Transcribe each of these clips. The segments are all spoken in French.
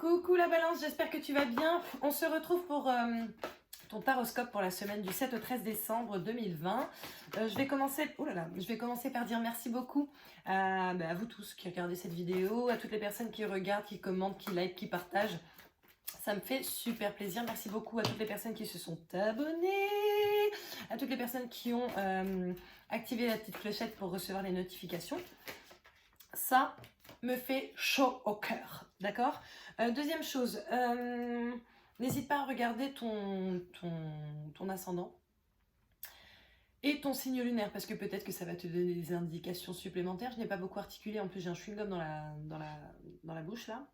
Coucou la balance, j'espère que tu vas bien. On se retrouve pour ton taroscope pour la semaine du 7 au 13 décembre 2020. Je vais commencer par dire merci beaucoup à vous tous qui regardez cette vidéo, à toutes les personnes qui regardent, qui commentent, qui like, qui partagent. Ça me fait super plaisir. Merci beaucoup à toutes les personnes qui se sont abonnées, à toutes les personnes qui ont activé la petite clochette pour recevoir les notifications. Ça me fait chaud au cœur, d'accord? Deuxième chose, n'hésite pas à regarder ton ascendant et ton signe lunaire, parce que peut-être que ça va te donner des indications supplémentaires. Je n'ai pas beaucoup articulé, en plus j'ai un chewing-gum dans la bouche là.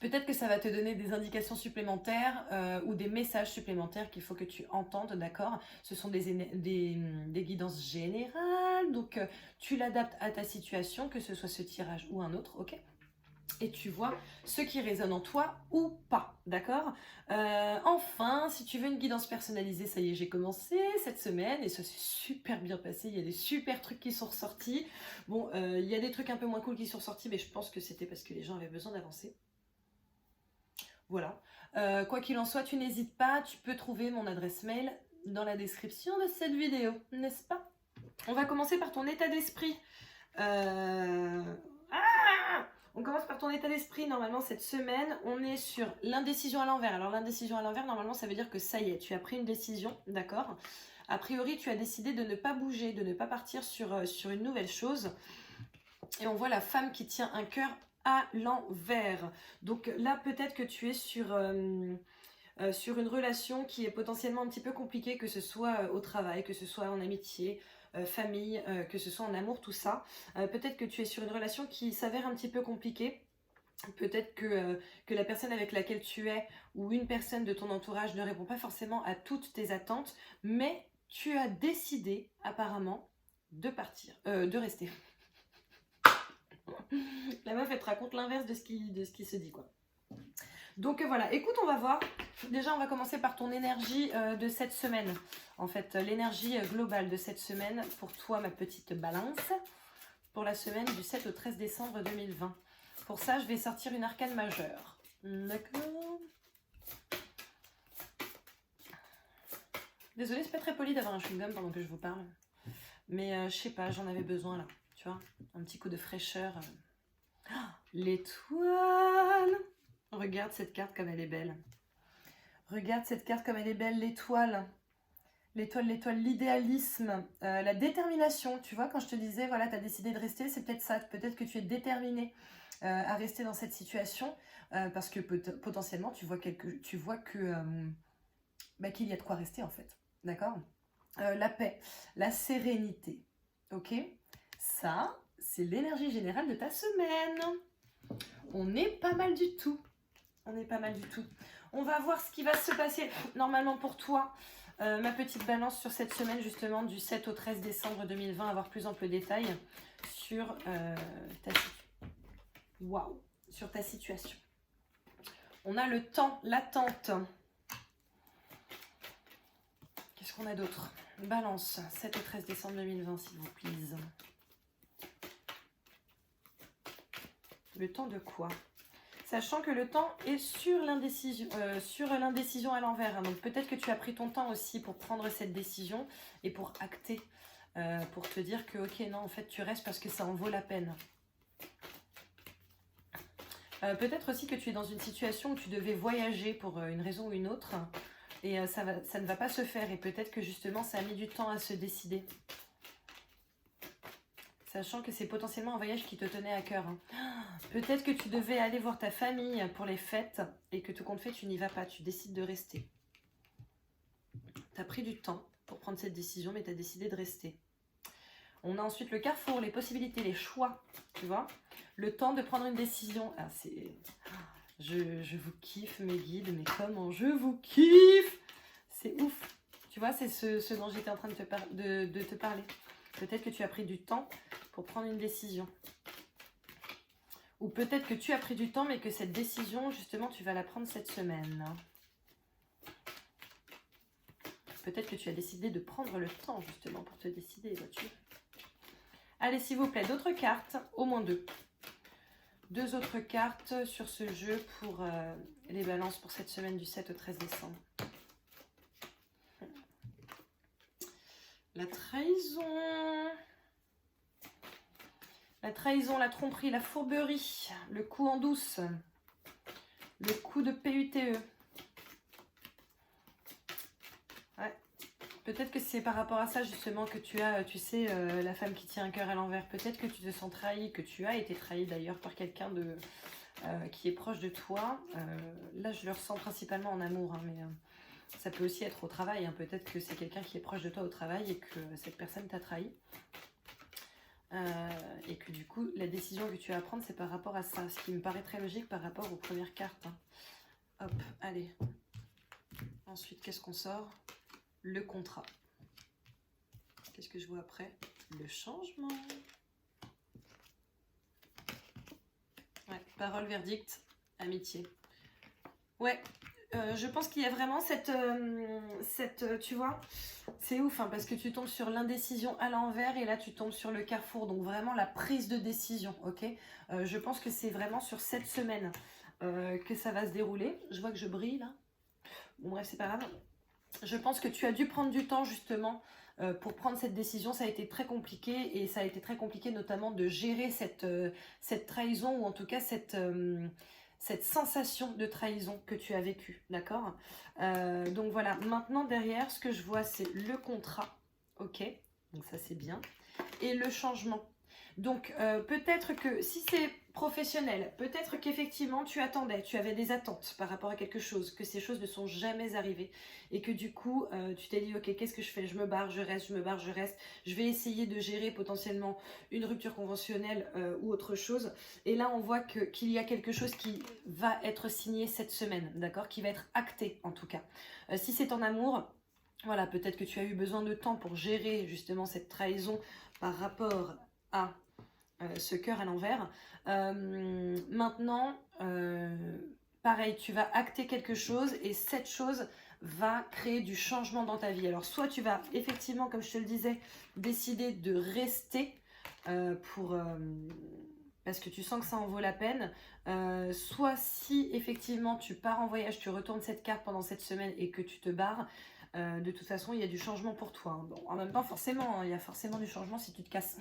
Peut-être que ça va te donner des indications supplémentaires ou des messages supplémentaires qu'il faut que tu entendes, d'accord? Ce sont des guidances générales, donc tu l'adaptes à ta situation, que ce soit ce tirage ou un autre, ok? Et tu vois ce qui résonne en toi ou pas, d'accord? Enfin, si tu veux une guidance personnalisée, ça y est, j'ai commencé cette semaine et ça s'est super bien passé. Il y a des super trucs qui sont ressortis. Bon, il y a des trucs un peu moins cool qui sont ressortis, mais je pense que c'était parce que les gens avaient besoin d'avancer. Voilà. Quoi qu'il en soit, tu n'hésites pas, tu peux trouver mon adresse mail dans la description de cette vidéo, n'est-ce pas? On va commencer par ton état d'esprit. On commence par ton état d'esprit. Normalement, cette semaine, on est sur l'indécision à l'envers. Alors, l'indécision à l'envers, normalement, ça veut dire que ça y est, tu as pris une décision, d'accord? A priori, tu as décidé de ne pas bouger, de ne pas partir sur une nouvelle chose. Et on voit la femme qui tient un cœur à l'envers. Donc là, peut-être que tu es sur une relation qui est potentiellement un petit peu compliquée, que ce soit au travail, que ce soit en amitié, famille, que ce soit en amour, tout ça. Peut-être que tu es sur une relation qui s'avère un petit peu compliquée. Peut-être que la personne avec laquelle tu es ou une personne de ton entourage ne répond pas forcément à toutes tes attentes, mais tu as décidé apparemment de partir, de rester. La meuf, elle te raconte l'inverse de ce qui se dit, quoi. Donc voilà, écoute, on va voir. Déjà, on va commencer par ton énergie de cette semaine. En fait, l'énergie globale de cette semaine pour toi, ma petite balance, pour la semaine du 7 au 13 décembre 2020. Pour ça, je vais sortir une arcane majeure. D'accord. Désolée, c'est pas très poli d'avoir un chewing-gum pendant que je vous parle. Mais je sais pas, j'en avais besoin là. Tu vois, un petit coup de fraîcheur. L'étoile. Regarde cette carte comme elle est belle. Regarde cette carte comme elle est belle, l'étoile. L'étoile, l'idéalisme, la détermination. Tu vois, quand je te disais, voilà, tu as décidé de rester, c'est peut-être ça. Peut-être que tu es déterminé à rester dans cette situation parce que potentiellement, tu vois que qu'il y a de quoi rester en fait. D'accord? La paix, la sérénité. Ok? Ça, c'est l'énergie générale de ta semaine. On n'est pas mal du tout. On est pas mal du tout. On va voir ce qui va se passer normalement pour toi, ma petite balance sur cette semaine justement du 7 au 13 décembre 2020, avoir plus ample détail sur sur ta situation. On a le temps, l'attente. Qu'est-ce qu'on a d'autre? Balance, 7 au 13 décembre 2020, s'il vous plaît. Le temps de quoi? Sachant que le temps est sur l'indécision à l'envers. Donc peut-être que tu as pris ton temps aussi pour prendre cette décision et pour acter, pour te dire que ok, non, en fait, tu restes parce que ça en vaut la peine. Peut-être aussi que tu es dans une situation où tu devais voyager pour une raison ou une autre et ça ne va pas se faire. Et peut-être que justement, ça a mis du temps à se décider. Sachant que c'est potentiellement un voyage qui te tenait à cœur. Hein. Peut-être que tu devais aller voir ta famille pour les fêtes et que tout compte fait, tu n'y vas pas. Tu décides de rester. Tu as pris du temps pour prendre cette décision, mais tu as décidé de rester. On a ensuite le carrefour, les possibilités, les choix. Tu vois? Le temps de prendre une décision. Ah, je vous kiffe mes guides, mais comment je vous kiffe! C'est ouf. Tu vois, c'est ce dont j'étais en train de te parler. Peut-être que tu as pris du temps pour prendre une décision. Ou peut-être que tu as pris du temps, mais que cette décision, justement, tu vas la prendre cette semaine. Peut-être que tu as décidé de prendre le temps, justement, pour te décider, vois-tu. Allez, s'il vous plaît, d'autres cartes, au moins deux. 2 autres cartes sur ce jeu pour les balances pour cette semaine du 7 au 13 décembre. La trahison. La trahison, la tromperie, la fourberie, le coup en douce, le coup de PUTE. Ouais. Peut-être que c'est par rapport à ça justement que tu as, tu sais, la femme qui tient un cœur à l'envers. Peut-être que tu te sens trahi, que tu as été trahi d'ailleurs par quelqu'un de qui est proche de toi. Là, je le ressens principalement en amour, hein, mais ça peut aussi être au travail. Hein. Peut-être que c'est quelqu'un qui est proche de toi au travail et que cette personne t'a trahi. Et que du coup, la décision que tu as à prendre, c'est par rapport à ça. Ce qui me paraît très logique par rapport aux premières cartes. Hein. Hop, allez. Ensuite, qu'est-ce qu'on sort? Le contrat. Qu'est-ce que je vois après? Le changement. Ouais, parole, verdict, amitié. Ouais, je pense qu'il y a vraiment cette tu vois, c'est ouf, hein, parce que tu tombes sur l'indécision à l'envers et là tu tombes sur le carrefour, donc vraiment la prise de décision, ok. Je pense que c'est vraiment sur cette semaine que ça va se dérouler. Je vois que je brille là. Bon bref, c'est pas grave. Je pense que tu as dû prendre du temps justement pour prendre cette décision. Ça a été très compliqué et ça a été très compliqué notamment de gérer cette trahison ou en tout cas cette sensation de trahison que tu as vécue, d'accord. Donc voilà, maintenant derrière, ce que je vois, c'est le contrat, ok, donc ça c'est bien, et le changement. Donc peut-être que si c'est professionnel, peut-être qu'effectivement tu attendais, tu avais des attentes par rapport à quelque chose, que ces choses ne sont jamais arrivées et que du coup tu t'es dit ok, qu'est-ce que je fais? Je me barre, je reste, je me barre, je reste, je vais essayer de gérer potentiellement une rupture conventionnelle ou autre chose. Et là on voit qu'il y a quelque chose qui va être signé cette semaine, d'accord, qui va être acté en tout cas. Si c'est en amour, voilà, peut-être que tu as eu besoin de temps pour gérer justement cette trahison par rapport à ce cœur à l'envers. Maintenant, pareil, tu vas acter quelque chose et cette chose va créer du changement dans ta vie. Alors, soit tu vas effectivement, comme je te le disais, décider de rester parce que tu sens que ça en vaut la peine. Soit si effectivement tu pars en voyage, tu retournes cette carte pendant cette semaine et que tu te barres, de toute façon, il y a du changement pour toi. Hein. Bon, en même temps, forcément, hein, il y a forcément du changement si tu te casses.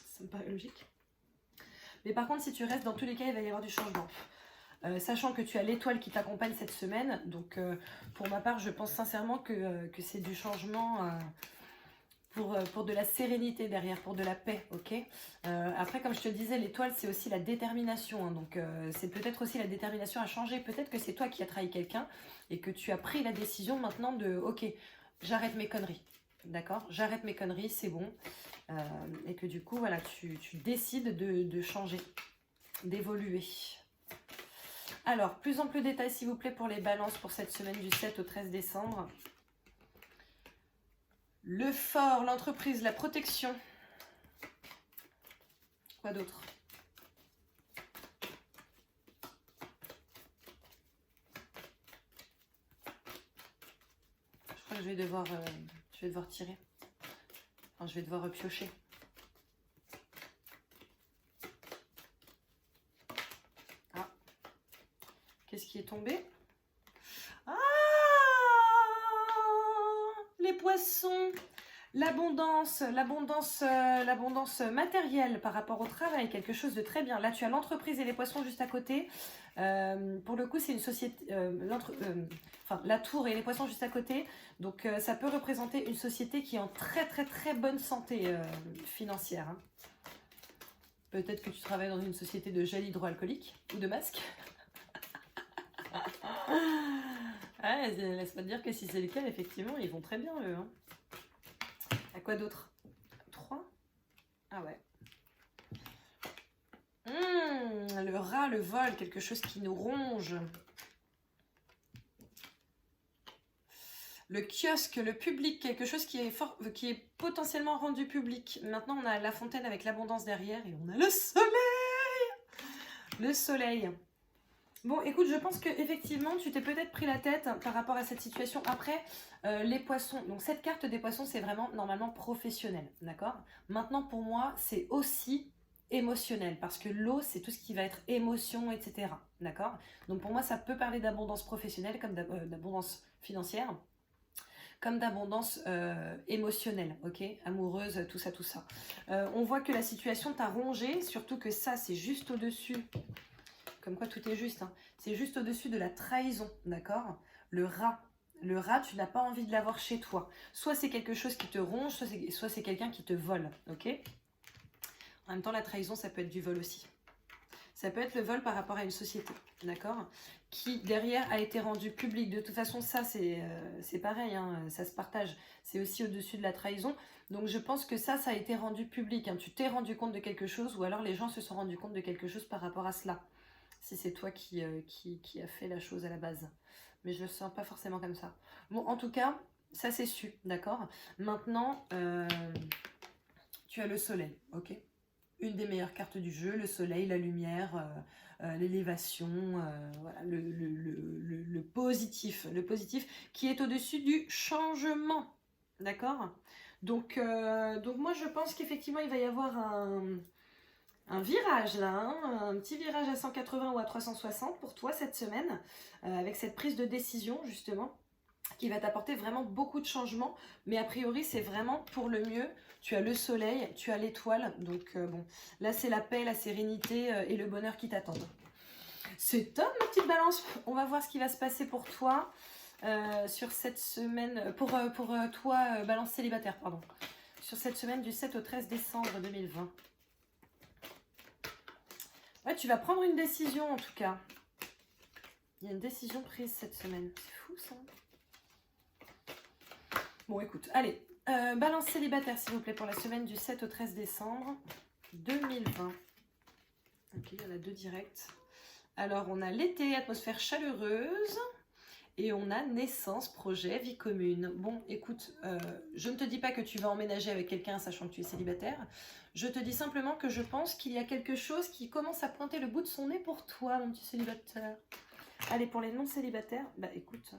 Ça me paraît logique. Mais par contre, si tu restes, dans tous les cas, il va y avoir du changement. Sachant que tu as l'étoile qui t'accompagne cette semaine. Donc, pour ma part, je pense sincèrement que c'est du changement pour de la sérénité derrière, pour de la paix, ok. Après, comme je te le disais, l'étoile, c'est aussi la détermination. Hein, donc, c'est peut-être aussi la détermination à changer. Peut-être que c'est toi qui as trahi quelqu'un et que tu as pris la décision maintenant de, ok, j'arrête mes conneries. D'accord, j'arrête mes conneries, c'est bon. Et que du coup, voilà, tu décides de changer, d'évoluer. Alors, plus en plus de détails, s'il vous plaît, pour les balances pour cette semaine du 7 au 13 décembre. Le fort, l'entreprise, la protection. Quoi d'autre? Je crois que je vais devoir tirer. Enfin, je vais devoir piocher. Ah. Qu'est-ce qui est tombé? Ah, les poissons, l'abondance matérielle par rapport au travail, quelque chose de très bien. Là, tu as l'entreprise et les poissons juste à côté. Pour le coup, c'est une société, la tour et les poissons juste à côté. Donc, ça peut représenter une société qui est en très très très bonne santé financière. Hein. Peut-être que tu travailles dans une société de gel hydroalcoolique ou de masques. Ouais, laisse-moi te dire que si c'est le cas, effectivement, ils vont très bien, eux. Hein. À quoi d'autre? 3. Ah ouais. Le rat, le vol, quelque chose qui nous ronge. Le kiosque, le public, quelque chose qui est potentiellement rendu public. Maintenant, on a la fontaine avec l'abondance derrière et on a le soleil. Le soleil. Bon, écoute, je pense qu'effectivement, tu t'es peut-être pris la tête par rapport à cette situation. Après, les poissons. Donc, cette carte des poissons, c'est vraiment normalement professionnel, d'accord? Maintenant, pour moi, c'est aussi émotionnel, parce que l'eau, c'est tout ce qui va être émotion, etc. D'accord? Donc pour moi, ça peut parler d'abondance professionnelle, comme d'abondance financière, comme d'abondance émotionnelle, ok? Amoureuse, tout ça, tout ça. On voit que la situation t'a rongé, surtout que ça, c'est juste au-dessus, comme quoi tout est juste, hein. C'est juste au-dessus de la trahison, d'accord? Le rat. Le rat, tu n'as pas envie de l'avoir chez toi. Soit c'est quelque chose qui te ronge, soit c'est quelqu'un qui te vole, ok? En même temps, la trahison, ça peut être du vol aussi. Ça peut être le vol par rapport à une société, d'accord? Qui, derrière, a été rendu public. De toute façon, ça, c'est pareil, hein, ça se partage. C'est aussi au-dessus de la trahison. Donc, je pense que ça a été rendu public, hein. Tu t'es rendu compte de quelque chose, ou alors les gens se sont rendus compte de quelque chose par rapport à cela. Si c'est toi qui a fait la chose à la base. Mais je le sens pas forcément comme ça. Bon, en tout cas, ça c'est su, d'accord? Maintenant, tu as le soleil, ok? Une des meilleures cartes du jeu, le soleil, la lumière, l'élévation, voilà, le positif. Le positif qui est au-dessus du changement, d'accord? Donc moi je pense qu'effectivement il va y avoir un virage là, hein, un petit virage à 180 ou à 360 pour toi cette semaine, avec cette prise de décision justement, qui va t'apporter vraiment beaucoup de changements, mais a priori c'est vraiment pour le mieux. Tu as le soleil, tu as l'étoile, donc bon, là c'est la paix, la sérénité et le bonheur qui t'attendent. C'est top ma petite balance, on va voir ce qui va se passer pour toi sur cette semaine, pour toi balance célibataire, pardon, sur cette semaine du 7 au 13 décembre 2020. Ouais, tu vas prendre une décision en tout cas. Il y a une décision prise cette semaine. C'est fou ça. Bon, écoute, allez. Balance célibataire, s'il vous plaît, pour la semaine du 7 au 13 décembre 2020. Ok, il y en a 2 directs. Alors, on a l'été, atmosphère chaleureuse. Et on a naissance, projet, vie commune. Bon, écoute, je ne te dis pas que tu vas emménager avec quelqu'un sachant que tu es célibataire. Je te dis simplement que je pense qu'il y a quelque chose qui commence à pointer le bout de son nez pour toi, mon petit célibataire. Allez, pour les non-célibataires, bah écoute.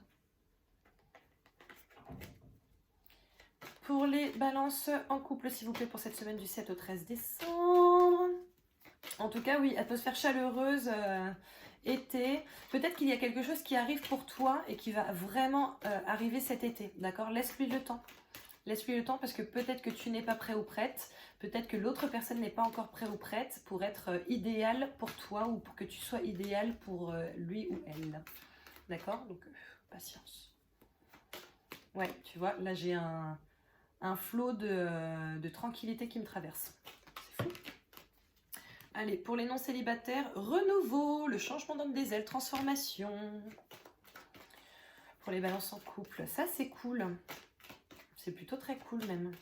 Pour les balances en couple, s'il vous plaît, pour cette semaine du 7 au 13 décembre. En tout cas, oui, atmosphère chaleureuse, été. Peut-être qu'il y a quelque chose qui arrive pour toi et qui va vraiment arriver cet été, d'accord? Laisse-lui le temps. Laisse-lui le temps parce que peut-être que tu n'es pas prêt ou prête. Peut-être que l'autre personne n'est pas encore prêt ou prête pour être idéal pour toi ou pour que tu sois idéal pour lui ou elle. D'accord? Donc, patience. Ouais, tu vois, là j'ai un flot de tranquillité qui me traverse. C'est fou. Allez, pour les non-célibataires, renouveau, le changement d'homme des ailes, transformation. Pour les balances en couple, ça c'est cool. C'est plutôt très cool même.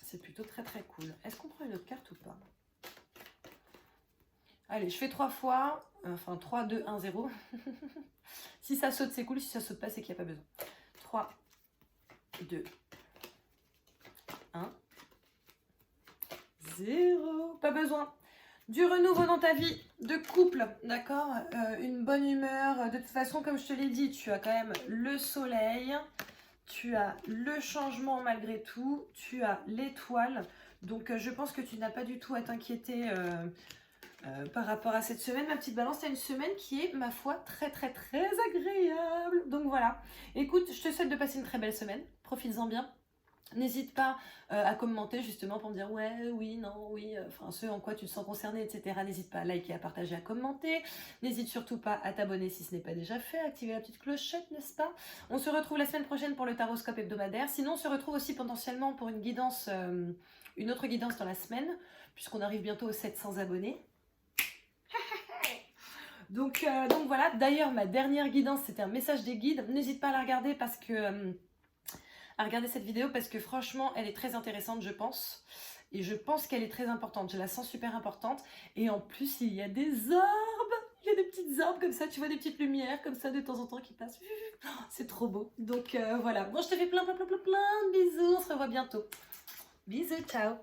C'est plutôt très très cool. Est-ce qu'on prend une autre carte ou pas? Allez, je fais 3 fois. Enfin, 3, 2, 1, 0. Si ça saute, c'est cool. Si ça saute pas, c'est qu'il n'y a pas besoin. 3, 2, 1, 0. Pas besoin. Du renouveau dans ta vie de couple, d'accord? Une bonne humeur. De toute façon, comme je te l'ai dit, tu as quand même le soleil. Tu as le changement malgré tout. Tu as l'étoile. Donc, je pense que tu n'as pas du tout à t'inquiéter par rapport à cette semaine. Ma petite balance, tu as une semaine qui est, ma foi, très, très, très agréable. Donc, voilà. Écoute, je te souhaite de passer une très belle semaine. Profites-en bien. N'hésite pas à commenter justement pour me dire ouais, oui, non, oui, enfin ce en quoi tu te sens concerné, etc. N'hésite pas à liker, à partager, à commenter. N'hésite surtout pas à t'abonner si ce n'est pas déjà fait, à activer la petite clochette, n'est-ce pas? On se retrouve la semaine prochaine pour le taroscope hebdomadaire. Sinon, on se retrouve aussi potentiellement pour une guidance, une autre guidance dans la semaine, puisqu'on arrive bientôt aux 700 abonnés. Donc voilà, d'ailleurs ma dernière guidance c'était un message des guides. N'hésite pas à la regarder parce que... à regarder cette vidéo parce que franchement elle est très intéressante je pense et je pense qu'elle est très importante, je la sens super importante et en plus il y a des orbes, il y a des petites orbes comme ça, tu vois des petites lumières comme ça de temps en temps qui passent, c'est trop beau. Donc voilà, bon je te fais plein de bisous, on se revoit bientôt, bisous, ciao.